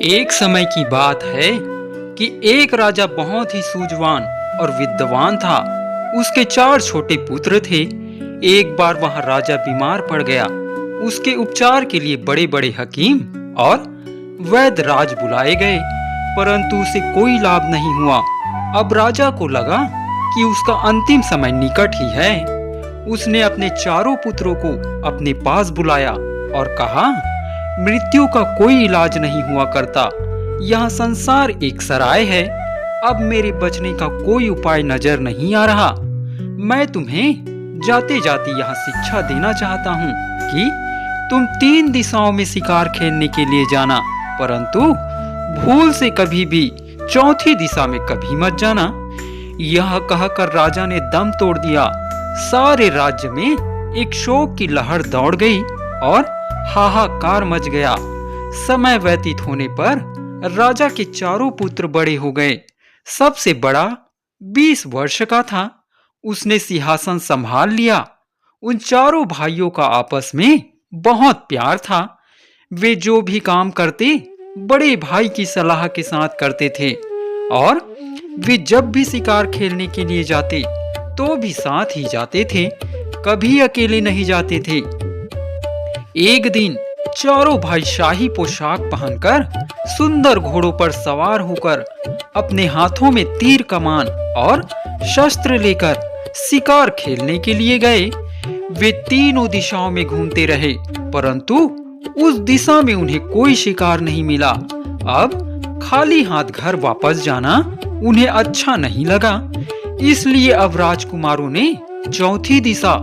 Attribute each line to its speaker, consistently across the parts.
Speaker 1: एक समय की बात है कि एक राजा बहुत ही सूझवान और विद्वान था। उसके 4 छोटे पुत्र थे। एक बार वहां राजा बीमार पड़ गया। उसके उपचार के लिए बड़े बड़े हकीम और वैद्य राज बुलाए गए, परंतु उसे कोई लाभ नहीं हुआ। अब राजा को लगा कि उसका अंतिम समय निकट ही है। उसने अपने चारों पुत्रों को अपने पास बुलाया और कहा, मृत्यु का कोई इलाज नहीं हुआ करता। यह संसार एक सराय है। अब मेरे बचने का कोई उपाय नजर नहीं आ रहा। मैं तुम्हें जाते जाते यहाँ शिक्षा देना चाहता हूँ कि तुम 3 दिशाओं में शिकार खेलने के लिए जाना, परंतु भूल से कभी भी चौथी दिशा में कभी मत जाना। यह कहकर राजा ने दम तोड़ दिया। सारे राज्य में एक शोक की लहर दौड़ गई और हाहाकार मच गया। समय व्यतीत होने पर राजा के चारों पुत्र बड़े हो गए। सबसे बड़ा 20 वर्ष का था। उसने सिंहासन संभाल लिया। उन चारों भाइयों का आपस में बहुत प्यार था। वे जो भी काम करते बड़े भाई की सलाह के साथ करते थे और वे जब भी शिकार खेलने के लिए जाते तो भी साथ ही जाते थे, कभी अकेले नहीं जाते थे। एक दिन चारों भाई शाही पोशाक पहनकर सुंदर घोड़ों पर सवार होकर अपने हाथों में तीर कमान और शस्त्र लेकर शिकार खेलने के लिए गए। वे तीनों दिशाओं में घूमते रहे, परंतु उस दिशा में उन्हें कोई शिकार नहीं मिला। अब खाली हाथ घर वापस जाना उन्हें अच्छा नहीं लगा। इसलिए अब राजकुमारों ने चौथी दिशा,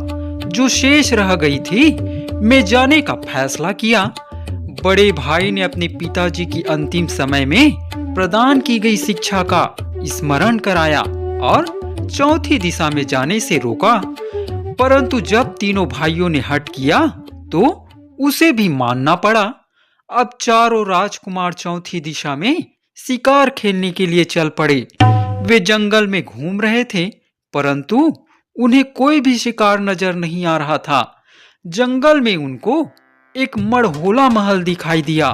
Speaker 1: जो शेष रह गई थी, में जाने का फैसला किया। बड़े भाई ने अपने पिताजी की अंतिम समय में प्रदान की गई शिक्षा का स्मरण कराया और चौथी दिशा में जाने से रोका, परंतु जब तीनों भाइयों ने हट किया तो उसे भी मानना पड़ा। अब चारों राजकुमार चौथी दिशा में शिकार खेलने के लिए चल पड़े। वे जंगल में घूम रहे थे, परंतु उन्हें कोई भी शिकार नजर नहीं आ रहा था। जंगल में उनको एक मड़होला महल दिखाई दिया।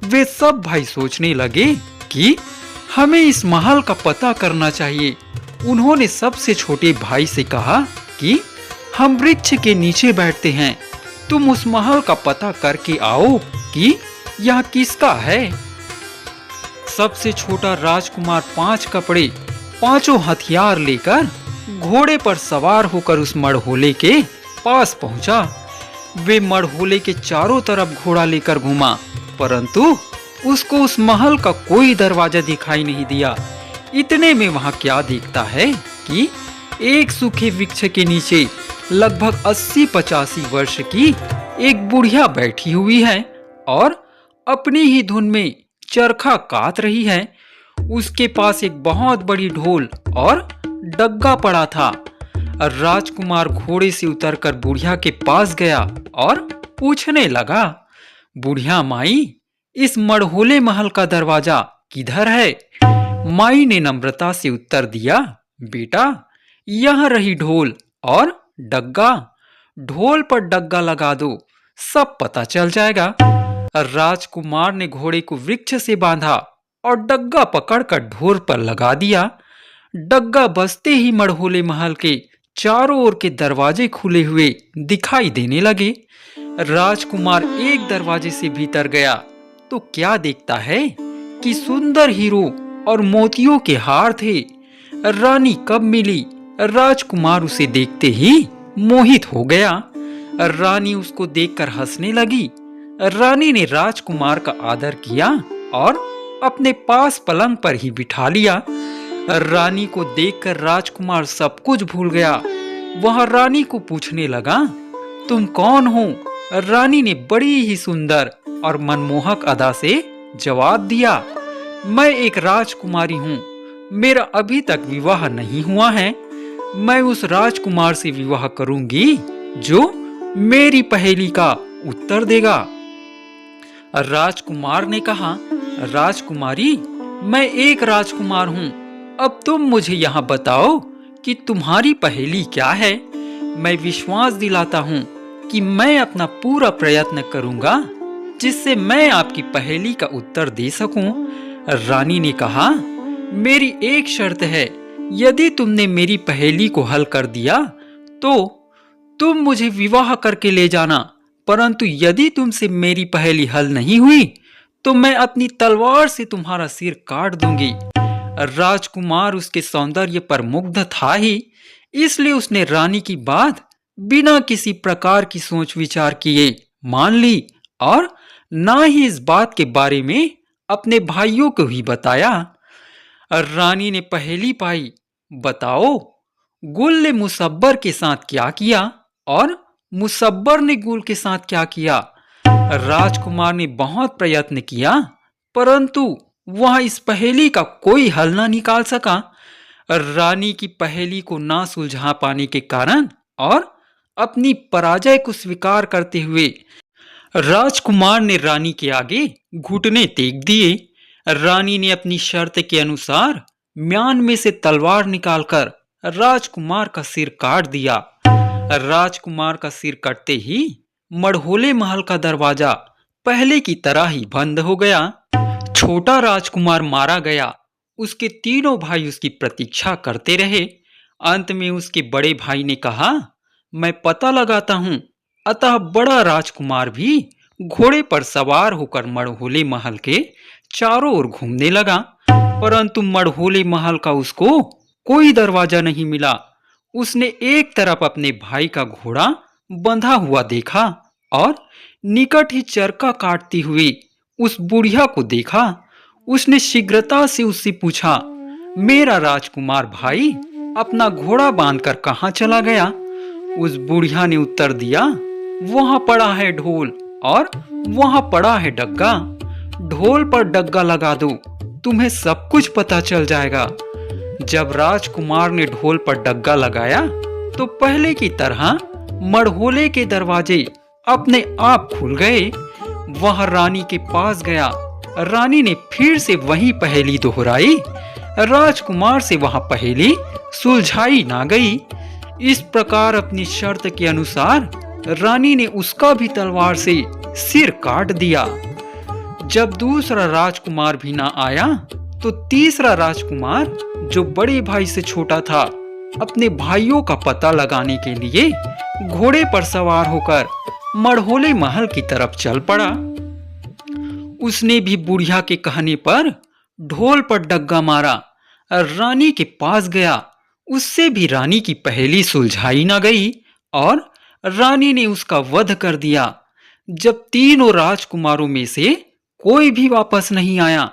Speaker 1: वे सब भाई सोचने लगे कि हमें इस महल का पता करना चाहिए। उन्होंने सबसे छोटे भाई से कहा कि हम वृक्ष के नीचे बैठते हैं, तुम उस महल का पता करके आओ कि यह किसका है। सबसे छोटा राजकुमार 5 कपड़े, 5 हथियार लेकर घोड़े पर सवार होकर उस मड़होले के पास पहुंचा। वे मड़होले के चारों तरफ घोड़ा लेकर घूमा, परंतु उसको उस महल का कोई दरवाजा दिखाई नहीं दिया। इतने में वहां क्या देखता है कि एक सूखे वृक्ष के नीचे लगभग 80-85 वर्ष की एक बुढ़िया बैठी हुई है और अपनी ही धुन में चरखा काट रही है। उसके पास एक बहुत बड़ी ढोल और डग्गा पड़ा था। राजकुमार घोड़े से उतरकर बुढ़िया के पास गया और पूछने लगा, बुढ़िया माई, इस मड़होले महल का दरवाजा किधर है? माई ने नम्रता से उत्तर दिया, बेटा, यह रही ढोल और डग्गा। ढोल पर डग्गा लगा दो, सब पता चल जाएगा। राजकुमार ने घोड़े को वृक्ष से बांधा और डग्गा पकड़कर ढोल पर लगा दिया। डग्गा बजते ही मड़होले महल के चारों ओर के दरवाजे खुले हुए दिखाई देने लगे। राजकुमार एक दरवाजे से भीतर गया तो क्या देखता है कि सुंदर हीरो और मोतियों के हार थे। रानी कब मिली, राजकुमार उसे देखते ही मोहित हो गया। रानी उसको देखकर हंसने लगी। रानी ने राजकुमार का आदर किया और अपने पास पलंग पर ही बिठा लिया। रानी को देखकर राजकुमार सब कुछ भूल गया। वह रानी को पूछने लगा, तुम कौन हो? रानी ने बड़ी ही सुंदर और मनमोहक अदा से जवाब दिया, मैं एक राजकुमारी हूँ। मेरा अभी तक विवाह नहीं हुआ है। मैं उस राजकुमार से विवाह करूंगी जो मेरी पहेली का उत्तर देगा। राजकुमार ने कहा, राजकुमारी, मैं एक राजकुमार हूँ। अब तुम मुझे यहाँ बताओ कि तुम्हारी पहेली क्या है। मैं विश्वास दिलाता हूँ कि मैं अपना पूरा प्रयत्न करूँगा जिससे मैं आपकी पहेली का उत्तर दे सकूं। रानी ने कहा, मेरी एक शर्त है, यदि तुमने मेरी पहेली को हल कर दिया तो तुम मुझे विवाह करके ले जाना, परंतु यदि तुमसे मेरी पहेली हल नहीं हुई तो मैं अपनी तलवार से तुम्हारा सिर काट दूंगी। राजकुमार उसके सौंदर्य पर मुग्ध था ही, इसलिए उसने रानी की बात बिना किसी प्रकार की सोच विचार किए मान ली और ना ही इस बात के बारे में अपने भाइयों को ही बताया। रानी ने पहेली पाई, बताओ गुल ने मुसब्बर के साथ क्या किया और मुसब्बर ने गुल के साथ क्या किया। राजकुमार ने बहुत प्रयत्न किया, परंतु वह इस पहेली का कोई हल ना निकाल सका। रानी की पहेली को ना सुलझा पाने के कारण और अपनी पराजय को स्वीकार करते हुए राजकुमार ने रानी के आगे घुटने टेक दिए। रानी ने अपनी शर्त के अनुसार म्यान में से तलवार निकालकर राजकुमार का सिर काट दिया। राजकुमार का सिर कटते ही मड़होले महल का दरवाजा पहले की तरह ही बंद हो गया। छोटा राजकुमार मारा गया। उसके तीनों भाई उसकी प्रतीक्षा करते रहे। अंत में उसके बड़े भाई ने कहा, मैं पता लगाता हूं। अतः बड़ा राजकुमार भी घोड़े पर सवार होकर मड़होले महल के चारों ओर घूमने लगा, परंतु मड़होले महल का उसको कोई दरवाजा नहीं मिला। उसने एक तरफ अपने भाई का घोड़ा बंधा हुआ देखा और निकट ही चरखा काटती हुई उस बुढ़िया को देखा। उसने शीघ्रता से उससे पूछा, मेरा राजकुमार भाई अपना घोड़ा बांधकर कहाँ चला गया। उस बुढ़िया ने उत्तर दिया, वहां पड़ा है ढोल और वहां पड़ा है डग्गा। ढोल पर डग्गा लगा दो, तुम्हें सब कुछ पता चल जाएगा। जब राजकुमार ने ढोल पर डग्गा लगाया तो पहले की तरह मड़होले के दरवाजे अपने आप खुल गए। वह रानी के पास गया। रानी ने फिर से वही पहेली दोहराई। राजकुमार से वह पहेली सुलझाई ना गई। इस प्रकार अपनी शर्त के अनुसार रानी ने उसका भी तलवार से सिर काट दिया। जब दूसरा राजकुमार भी ना आया तो तीसरा राजकुमार, जो बड़े भाई से छोटा था, अपने भाइयों का पता लगाने के लिए घोड़े पर सवार होकर मड़होले महल की तरफ चल पड़ा। उसने भी बुढ़िया के कहने पर ढोल पर डग्गा मारा। रानी के पास गया। उससे भी रानी की पहेली सुलझाई ना गई और रानी ने उसका वध कर दिया। जब तीनों राजकुमारों में से कोई भी वापस नहीं आया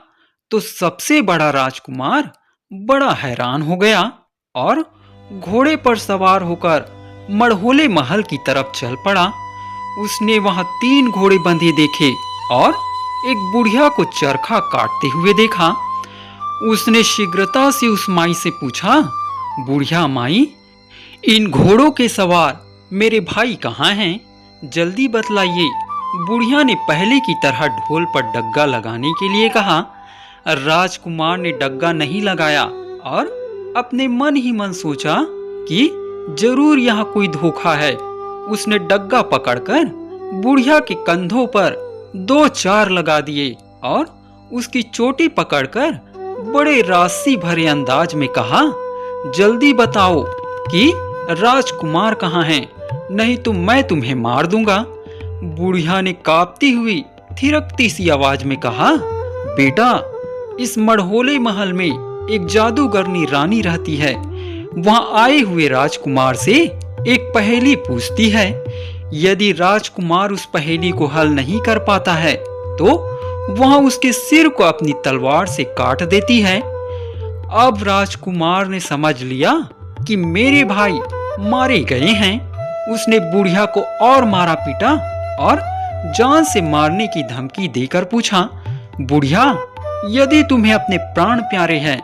Speaker 1: तो सबसे बड़ा राजकुमार बड़ा हैरान हो गया और घोड़े पर सवार होकर मड़होले महल की तरफ चल पड़ा। उसने वहां 3 घोड़े बंधे देखे और एक बुढ़िया को चरखा काटते हुए देखा। उसने शीघ्रता से उस माई से पूछा, बुढ़िया माई, इन घोड़ों के सवार मेरे भाई कहाँ हैं? जल्दी बतलाइए। बुढ़िया ने पहले की तरह ढोल पर डग्गा लगाने के लिए कहा। राजकुमार ने डग्गा नहीं लगाया और अपने मन ही मन सोचा कि जरूर यहाँ कोई धोखा है। उसने डग्गा पकड़कर बुढ़िया के कंधों पर 2 चार लगा दिए और उसकी चोटी पकड़कर बड़े राशि भरे अंदाज में कहा, जल्दी बताओ कि राजकुमार कहाँ हैं, नहीं तो मैं तुम्हें मार दूंगा। बुढ़िया ने कांपती हुई थिरकती सी आवाज में कहा, बेटा, इस मड़होले महल में एक जादूगरनी रानी रहती है। वहां आए हुए राजकुमार से एक पहेली पूछती है। यदि राजकुमार उस पहेली को हल नहीं कर पाता है तो वह उसके सिर को अपनी तलवार से काट देती है। अब राजकुमार ने समझ लिया कि मेरे भाई मारे गए हैं। उसने बुढ़िया को और मारा पीटा और जान से मारने की धमकी देकर पूछा, बुढ़िया, यदि तुम्हें अपने प्राण प्यारे हैं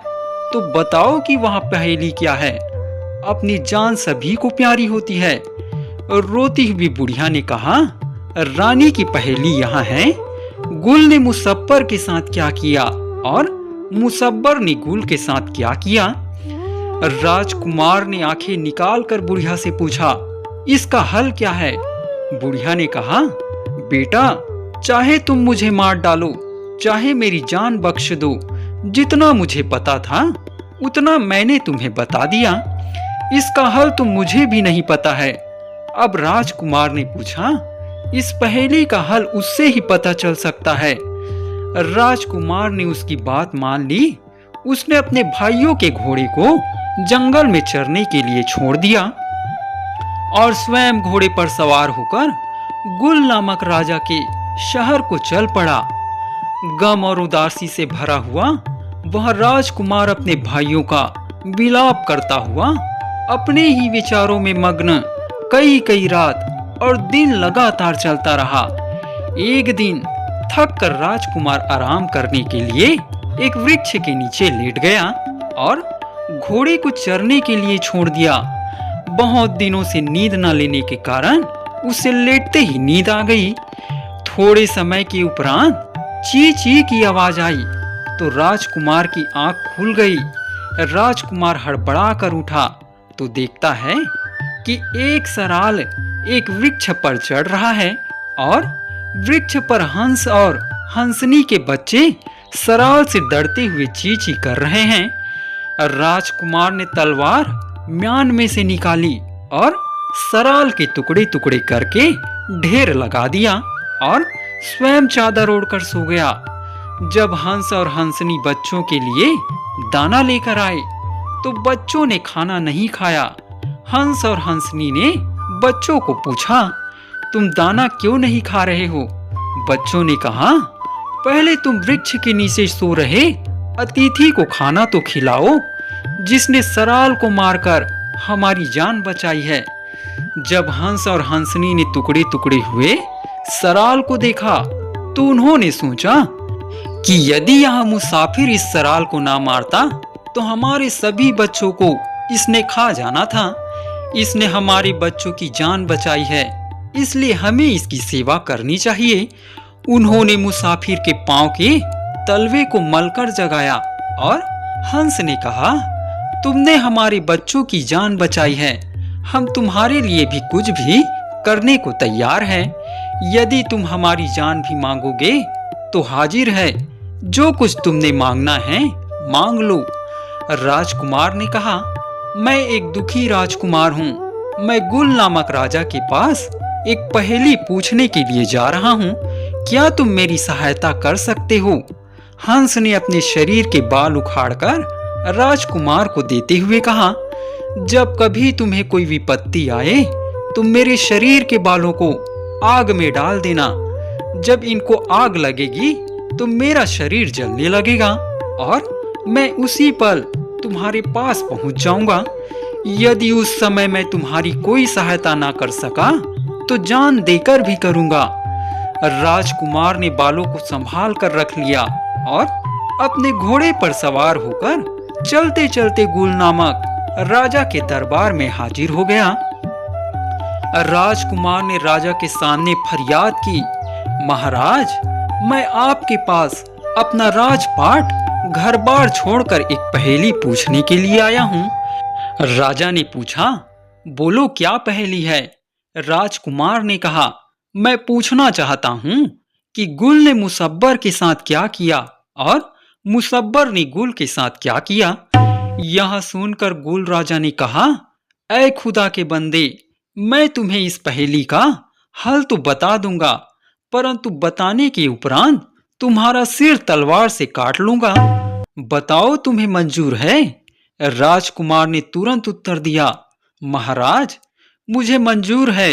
Speaker 1: तो बताओ कि वहां पहेली क्या है। अपनी जान सभी को प्यारी होती है। रोती हुई बुढ़िया ने कहा, रानी की पहेली यहाँ है, गुल ने मुसब्बर के साथ क्या किया और मुसब्बर ने गुल के साथ क्या किया। राजकुमार ने आंखें निकालकर बुढ़िया से पूछा, इसका हल क्या है? बुढ़िया ने कहा, बेटा, चाहे तुम मुझे मार डालो, चाहे मेरी जान बख्श दो, जितना मुझे पता था उतना मैंने तुम्हें बता दिया। इसका हल तो मुझे भी नहीं पता है। अब राजकुमार ने पूछा, इस पहेली का हल उससे ही पता चल सकता है। राजकुमार ने उसकी बात मान ली। उसने अपने भाइयों के घोड़े को जंगल में चरने के लिए छोड़ दिया और स्वयं घोड़े पर सवार होकर गुल नामक राजा के शहर को चल पड़ा। गम और उदासी से भरा हुआ वह राजकुमार अपने भाइयों का विलाप करता हुआ अपने ही विचारों में मग्न कई कई रात और दिन लगातार चलता रहा। एक दिन थक कर राजकुमार आराम करने के लिए एक वृक्ष के नीचे लेट गया और घोड़े को चरने के लिए छोड़ दिया। बहुत दिनों से नींद न लेने के कारण उसे लेटते ही नींद आ गई। थोड़े समय के उपरांत ची ची की आवाज आई तो राजकुमार की आंख खुल गई। राजकुमार हड़बड़ा कर उठा तो देखता है कि एक सराल एक वृक्ष पर चढ़ रहा है और वृक्ष पर हंस और हंसनी के बच्चे सराल से डरते हुए ची ची कर रहे हैं। राजकुमार ने तलवार म्यान में से निकाली और सराल के टुकड़े टुकड़े करके ढेर लगा दिया और स्वयं चादर ओढ़कर सो गया। जब हंस और हंसनी बच्चों के लिए दाना लेकर आए तो बच्चों ने खाना नहीं खाया। हंस और हंसनी ने बच्चों को पूछा, तुम दाना क्यों नहीं खा रहे हो? बच्चों ने कहा, पहले तुम वृक्ष के नीचे सो रहे अतिथि को खाना तो खिलाओ जिसने सराल को मारकर हमारी जान बचाई है। जब हंस और हंसनी ने टुकड़े टुकड़े हुए सराल को देखा तो उन्होंने सोचा कि यदि यह मुसाफिर इस सराल को ना मारता तो हमारे सभी बच्चों को इसने खा जाना था। इसने हमारे बच्चों की जान बचाई है, इसलिए हमें इसकी सेवा करनी चाहिए। उन्होंने मुसाफिर के पांव के तलवे को मलकर जगाया और हंस ने कहा, तुमने हमारे बच्चों की जान बचाई है, हम तुम्हारे लिए भी कुछ भी करने को तैयार हैं। यदि तुम हमारी जान भी मांगोगे तो हाजिर है, जो कुछ तुमने मांगना है मांग लो। राजकुमार ने कहा, मैं एक दुखी राजकुमार हूँ। मैं गुल नामक राजा के पास एक पहेली पूछने के लिए जा रहा हूँ, क्या तुम मेरी सहायता कर सकते हो? हंस ने अपने शरीर के बाल उखाड़कर राजकुमार को देते हुए कहा, जब कभी तुम्हें कोई विपत्ति आए तुम मेरे शरीर के बालों को आग में डाल देना। जब इनको आग लगेगी तो मेरा शरीर जलने लगेगा और मैं उसी पल तुम्हारे पास पहुंच जाऊंगा। यदि उस समय मैं तुम्हारी कोई सहायता ना कर सका तो जान देकर भी करूंगा। राजकुमार ने बालों को संभाल कर रख लिया और अपने घोड़े पर सवार होकर चलते चलते गुल नामक राजा के दरबार में हाजिर हो गया। राजकुमार ने राजा के सामने फरियाद की, महाराज, मैं आपके पास अपना राजपाट घर बार छोड़कर एक पहेली पूछने के लिए आया हूँ। राजा ने पूछा, बोलो क्या पहेली है? राजकुमार ने कहा, मैं पूछना चाहता हूँ कि गुल ने मुसब्बर के साथ क्या किया और मुसब्बर ने गुल के साथ क्या किया। यह सुनकर गुल राजा ने कहा, ऐ खुदा के बंदे, मैं तुम्हें इस पहेली का हल तो बता दूंगा, परंतु बताने के उपरांत तुम्हारा सिर तलवार से काट लूंगा। बताओ तुम्हें मंजूर है? राजकुमार ने तुरंत उत्तर दिया, महाराज, मुझे मंजूर है।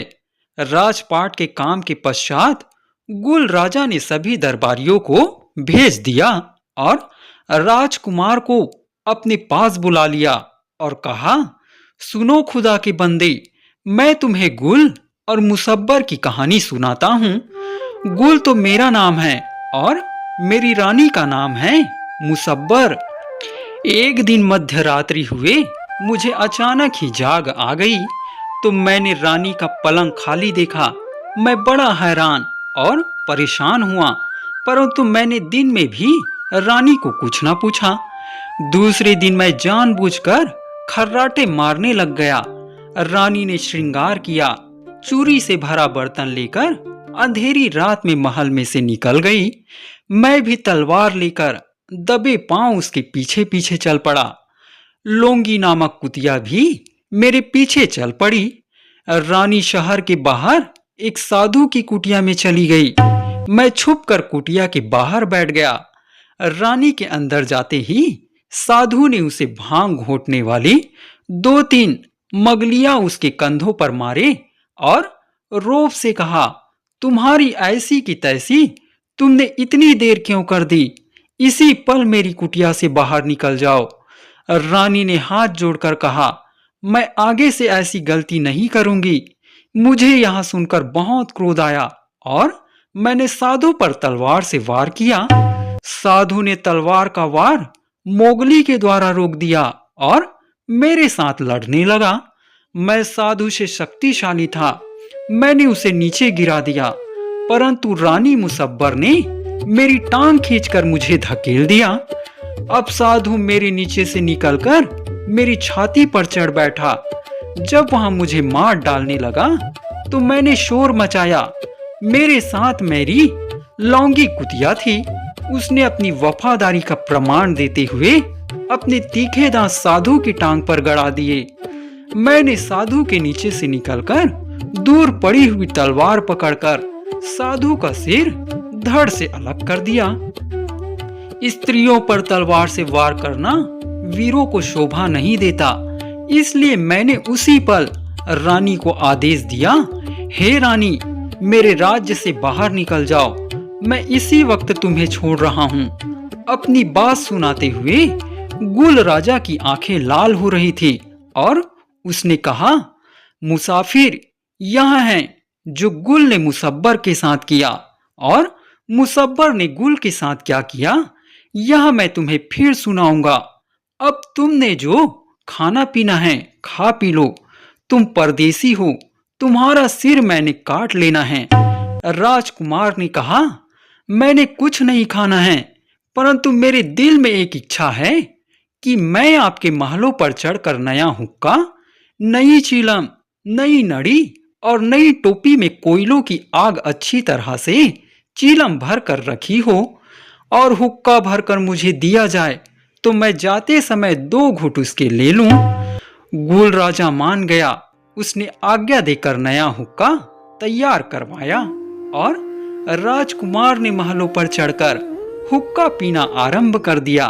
Speaker 1: राजपाट के काम के पश्चात गुल राजा ने सभी दरबारियों को भेज दिया और राजकुमार को अपने पास बुला लिया और कहा, सुनो खुदा के बंदे, मैं तुम्हें गुल और मुसब्बर की कहानी सुनाता हूँ। गुल तो मेरा नाम है और मेरी रानी का नाम है मुसब्बर। एक दिन मध्य रात्रि हुए मुझे अचानक ही जाग आ गई तो मैंने रानी का पलंग खाली देखा। मैं बड़ा हैरान और परेशान हुआ, परंतु मैंने दिन में भी रानी को कुछ ना पूछा। दूसरे दिन मैं जानबूझकर खर्राटे मारने लग गया। रानी ने श्रृंगार किया, चूरी से भरा बर्तन लेकर अंधेरी रात में महल में से निकल गई। मैं भी तलवार लेकर दबे पांव उसके पीछे पीछे चल पड़ा। लोंगी नामक कुतिया भी मेरे पीछे चल पड़ी। रानी शहर के बाहर एक साधु की कुटिया में चली गई। मैं छुपकर कुटिया के बाहर बैठ गया। रानी के अंदर जाते ही साधु ने उसे भांग घोटने वाली 2-3 मगलियां उसके कंधों पर मारे और रोब से कहा, तुम्हारी ऐसी की तैसी, तुमने इतनी देर क्यों कर दी? इसी पल मेरी कुटिया से बाहर निकल जाओ। रानी ने हाथ जोड़कर कहा, मैं आगे से ऐसी गलती नहीं करूंगी। मुझे यहां सुनकर बहुत क्रोध आया और मैंने साधु पर तलवार से वार किया। साधु ने तलवार का वार मोगली के द्वारा रोक दिया और मेरे साथ लड़ने लगा। मैं साधु से शक्तिशाली था। मैंने उसे नीचे गिरा दिया, परंतु रानी मुसब्बर ने मेरी टांग खींचकर मुझे धकेल दिया। अब साधु मेरे नीचे से निकलकर मेरी छाती पर चढ़ बैठा। जब वहां मुझे मार डालने लगा तो मैंने शोर मचाया। मेरे साथ मेरी लौंगी कुतिया थी। उसने अपनी वफादारी का प्रमाण देते हुए अपने तीखे दांत साधु की टांग पर गड़ा दिए। मैंने साधु के नीचे से निकलकर दूर पड़ी हुई तलवार पकड़कर साधु का सिर धड़ से अलग कर दिया। स्त्रियों पर तलवार से वार करना वीरों को शोभा नहीं देता, इसलिए मैंने उसी पल रानी को आदेश दिया, हे रानी, मेरे राज्य से बाहर निकल जाओ। मैं इसी वक्त तुम्हें छोड़ रहा हूँ। अपनी बात सुनाते हुए गुल राजा की आंखें लाल हो रही थी और उसने कहा, मुसाफिर यहाँ हैं जो गुल ने मुसब्बर के साथ किया और मुसब्बर ने गुल के साथ क्या किया, यह मैं तुम्हें फिर सुनाऊंगा। अब तुमने जो खाना पीना है खा पी लो। तुम परदेसी हो, तुम्हारा सिर मैंने काट लेना है। राजकुमार ने कहा, मैंने कुछ नहीं खाना है, परंतु मेरे दिल में एक इच्छा है कि मैं आपके महलों पर चढ़कर नया हुक्का, नई चीलम, नई नड़ी और नई टोपी में कोयलों की आग अच्छी तरह से चीलम भर कर रखी हो और हुक्का भरकर मुझे दिया जाए तो मैं जाते समय 2 घूंट उसके ले लूं। गुल राजा मान गया। उसने आज्ञा देकर नया हुक्का तैयार करवाया और राजकुमार ने महलों पर चढ़कर हुक्का पीना आरंभ कर दिया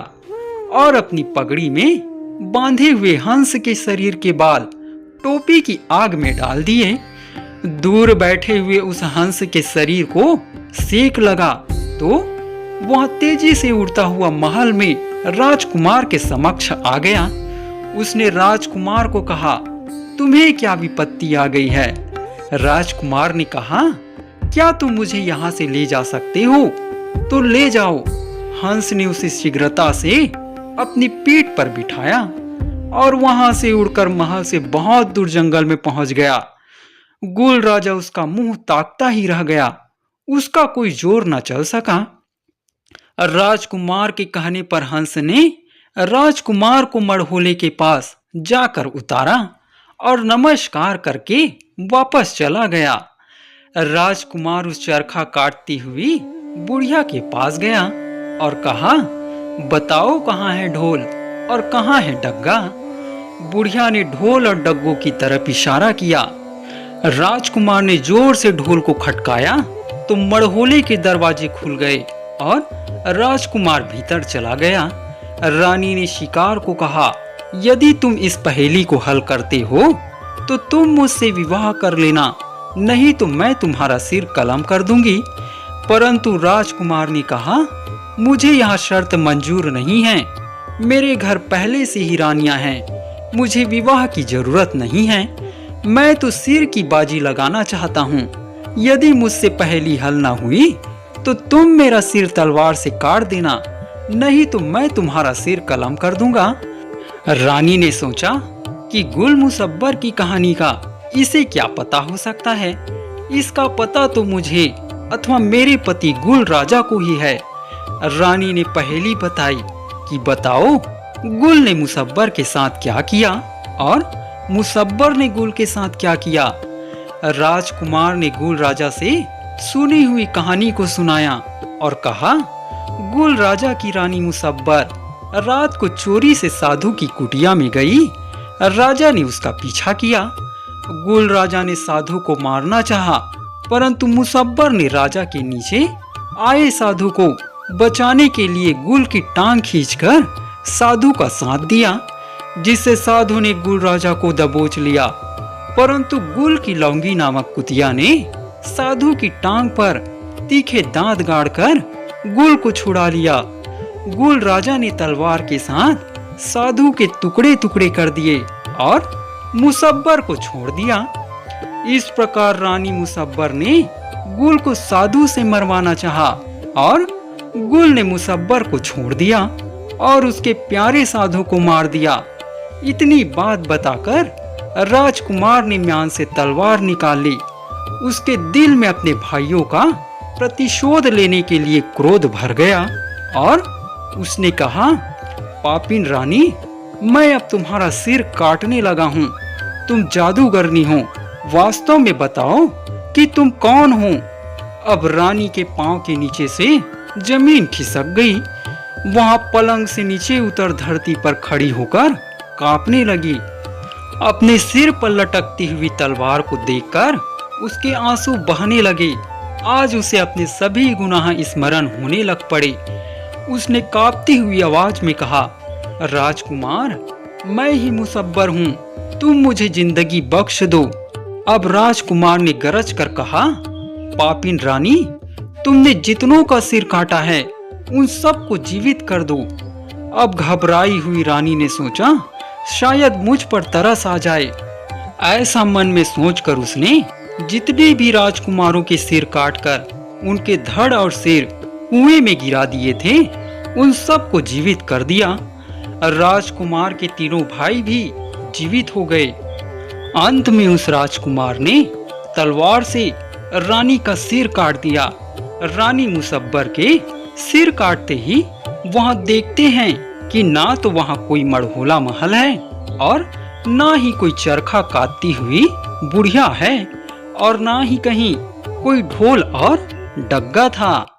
Speaker 1: और अपनी पगड़ी में बांधे हुए हंस के शरीर के बाल टोपी की आग में डाल दिए। दूर बैठे हुए उस हंस के शरीर को सेक लगा तो वह तेजी से उड़ता हुआ महल में राजकुमार के समक्ष आ गया। उसने राजकुमार को कहा, तुम्हें क्या विपत्ति आ गई है? राजकुमार ने कहा, क्या तुम मुझे यहाँ से ले जा सकते हो तो ले जाओ। हंस ने उसे शीघ्रता से अपनी पीठ पर बिठाया और वहां से उड़कर महल से बहुत दूर जंगल में पहुंच गया। गुल राजा उसका मुंह ताकता ही रह गया। उसका कोई जोर न चल सका। राजकुमार के कहने पर हंस ने राजकुमार को मड़होले के पास जाकर उतारा और नमस्कार करके वापस चला गया। राजकुमार उस चरखा काटती हुई बुढ़िया के पास गया और कहा, बताओ कहाँ है ढोल और कहाँ है डग्गा? बुढ़िया ने ढोल और डग्गों की तरफ इशारा किया। राजकुमार ने जोर से ढोल को खटकाया तो मड़होले के दरवाजे खुल गए और राजकुमार भीतर चला गया। रानी ने शिकार को कहा, यदि तुम इस पहेली को हल करते हो तो तुम मुझसे विवाह कर लेना, नहीं तो मैं तुम्हारा सिर कलम कर दूंगी। परंतु राजकुमार ने कहा, मुझे यह शर्त मंजूर नहीं है। मेरे घर पहले से ही रानियां हैं, मुझे विवाह की जरूरत नहीं है। मैं तो सिर की बाजी लगाना चाहता हूँ। यदि मुझसे पहेली हल ना हुई तो तुम मेरा सिर तलवार से काट देना, नहीं तो मैं तुम्हारा सिर कलम कर दूंगा। रानी ने सोचा कि गुल मुसब्बर की कहानी का इसे क्या पता हो सकता है। इसका पता तो मुझे अथवा मेरे पति गुल राजा को ही है। रानी ने पहेली बताई कि बताओ गुल ने मुसब्बर के साथ क्या किया और मुसब्बर ने गुल के साथ क्या किया। राजकुमार ने गुल राजा से सुनी हुई कहानी को सुनाया और कहा, गुल राजा की रानी मुसब्बर रात को चोरी से साधु की कुटिया में गई। राजा ने उसका पीछा किया। गुल राजा ने साधु को मारना चाहा, परंतु मुसब्बर ने राजा के नीचे आए साधु को बचाने के लिए गुल की टांग खींचकर साधु का साथ दिया, जिससे साधु ने गुल राजा को दबोच लिया। परंतु गुल की लौंगी नामक कुतिया ने साधु की टांग पर तीखे दांत गाड़कर गुल को छुड़ा लिया। गुल राजा ने तलवार के साथ साधु के टुकड़े टुकड़े कर दिए और मुसब्बर को छोड़ दिया। इस प्रकार रानी मुसब्बर ने गुल को साधु से मरवाना चाहा और गुल ने मुसब्बर को छोड़ दिया और उसके प्यारे साधु को मार दिया। इतनी बात बताकर राजकुमार ने म्यान से तलवार निकाल ली। उसके दिल में अपने भाइयों का प्रतिशोध लेने के लिए क्रोध भर गया और उसने कहा, पापिन रानी, मैं अब तुम्हारा सिर काटने लगा हूँ। तुम जादूगरनी हो, वास्तव में बताओ कि तुम कौन हो। अब रानी के पांव के नीचे से जमीन खिसक गई। वहां पलंग से नीचे उतर धरती पर खड़ी होकर कांपने लगी। अपने सिर पर लटकती हुई तलवार को देखकर उसके आंसू बहने लगे। आज उसे अपने सभी गुनाह स्मरण होने लग पड़े। उसने कांपती हुई आवाज में कहा, राजकुमार, मैं ही मुसब्बर हूँ, तुम मुझे जिंदगी बख्श दो। अब राजकुमार ने गरज कर कहा, पापिन रानी, तुमने जितनों का सिर काटा है उन सब को जीवित कर दो। अब घबराई हुई रानी ने सोचा, शायद मुझ पर तरस आ जाए। ऐसा मन में सोचकर उसने जितने भी राजकुमारों के सिर काटकर उनके धड़ और सिर कुएं में गिरा दिए थे, उन सब को जीवित कर दिया। राजकुमार के तीनों भाई भी जीवित हो गए। अंत में उस राजकुमार ने तलवार से रानी का सिर काट दिया। रानी मुसब्बर के सिर काटते ही वहां देखते हैं कि ना तो वहां कोई मड़होला महल है और ना ही कोई चरखा काटती हुई बुढ़िया है और ना ही कहीं कोई ढोल और डग्गा था।